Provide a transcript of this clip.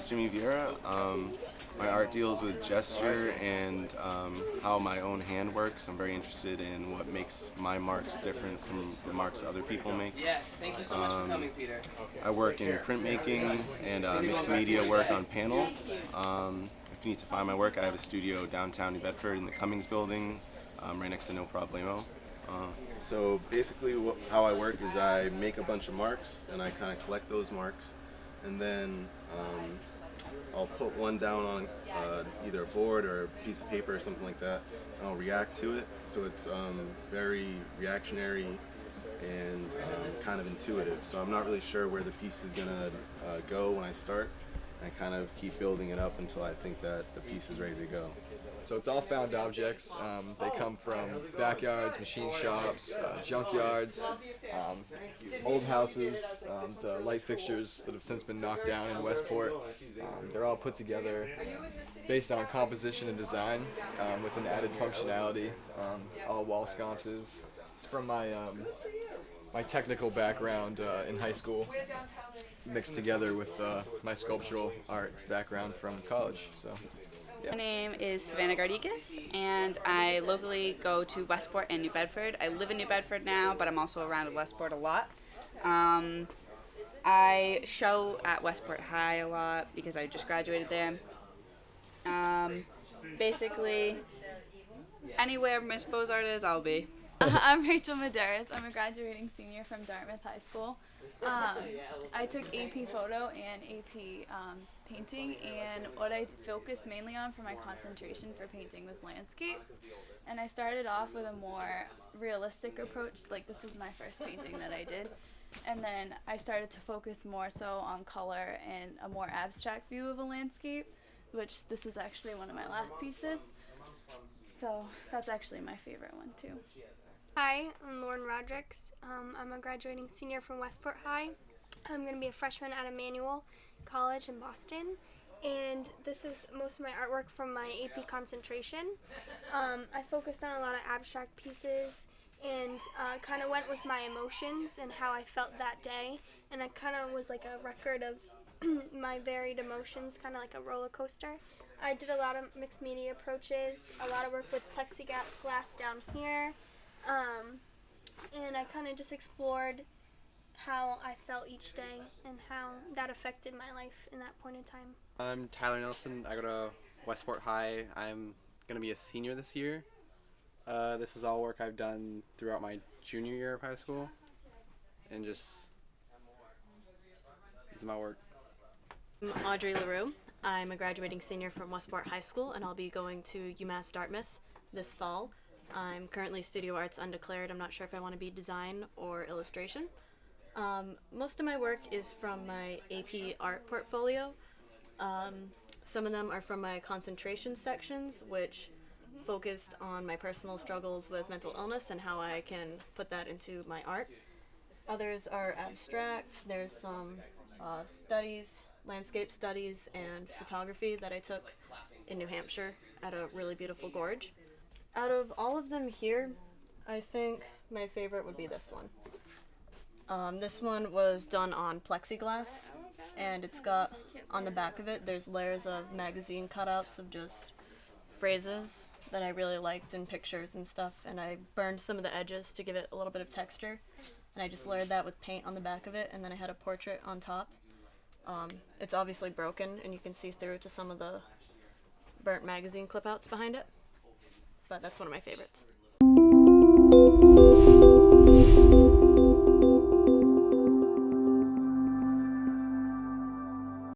Jimmy Vieira. My art deals with gesture and how my own hand works. I'm very interested in what makes my marks different from the marks other people make. Yes, thank you so much for coming, Peter. I work in printmaking and mixed media work on panel. If you need to find my work, I have a studio downtown New Bedford in the Cummings building, right next to No Problemo. So basically how I work is I make a bunch of marks and I kind of collect those marks, and then I'll put one down on either a board or a piece of paper or something like that, and I'll react to it. So it's very reactionary and kind of intuitive. So I'm not really sure where the piece is going to go when I start. I kind of keep building it up until I think that the piece is ready to go. So it's all found objects. They come from backyards, machine shops, junkyards, old houses, the light fixtures that have since been knocked down in Westport. They're all put together based on composition and design with an added functionality, all wall sconces. From my technical background in high school, mixed together with my sculptural art background from college. So. Yeah. My name is Savannah Gardikis, and I locally go to Westport and New Bedford. I live in New Bedford now, but I'm also around Westport a lot. I show at Westport High a lot because I just graduated there. Basically, anywhere Miss Bozart is, I'll be. I'm Rachel Medeiros. I'm a graduating senior from Dartmouth High School. I took AP Photo and AP Painting, and what I focused mainly on for my concentration for painting was landscapes. And I started off with a more realistic approach, like this was my first painting that I did. And then I started to focus more so on color and a more abstract view of a landscape, which this is actually one of my last pieces. So that's actually my favorite one too. Hi, I'm Lauren Rodricks. I'm a graduating senior from Westport High. I'm going to be a freshman at Emmanuel College in Boston, and this is most of my artwork from my AP concentration. I focused on a lot of abstract pieces and kind of went with my emotions and how I felt that day, and I kind of was like a record of my varied emotions, kind of like a roller coaster. I did a lot of mixed media approaches, a lot of work with plexiglass down here. And I kind of just explored how I felt each day and how that affected my life in that point in time. I'm Tyler Nelson. I go to Westport High. I'm going to be a senior this year. This is all work I've done throughout my junior year of high school. And this is my work. I'm Audrey LaRue. I'm a graduating senior from Westport High School, and I'll be going to UMass Dartmouth this fall. I'm currently studio arts undeclared. I'm not sure if I want to be design or illustration. Most of my work is from my AP art portfolio. Some of them are from my concentration sections, which focused on my personal struggles with mental illness and how I can put that into my art. Others are abstract. There's some studies, landscape studies, and photography that I took in New Hampshire at a really beautiful gorge. Out of all of them here, I think my favorite would be this one. This one was done on plexiglass, and it's got, on the back of it, there's layers of magazine cutouts of just phrases that I really liked in pictures and stuff, and I burned some of the edges to give it a little bit of texture, and I just layered that with paint on the back of it, and then I had a portrait on top. It's obviously broken, and you can see through to some of the burnt magazine clip outs behind it. But that's one of my favorites.